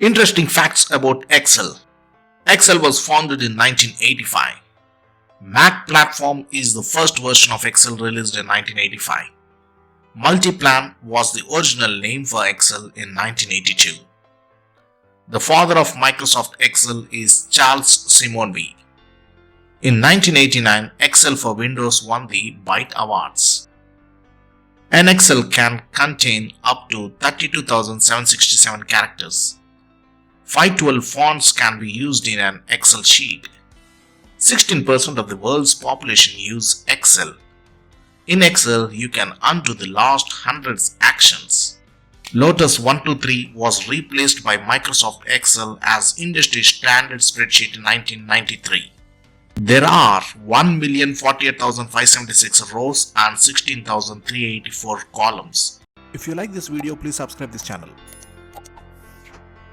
Interesting facts about Excel. Excel was founded in 1985. Mac platform is the first version of Excel released in 1985. Multiplan was the original name for Excel in 1982. The father of Microsoft Excel is Charles SIMONYI. In 1989, Excel for Windows won the BYTE Awards. An Excel can contain up to 32,767 characters. 512 fonts can be used in an Excel sheet. 16% of the world's population use Excel. In Excel, you can undo the last 100 actions. LOTUS 123 was replaced by Microsoft Excel as industry standard spreadsheet in 1993. There are 1,048,576 rows and 16,384 columns. If you like this video, please subscribe this channel.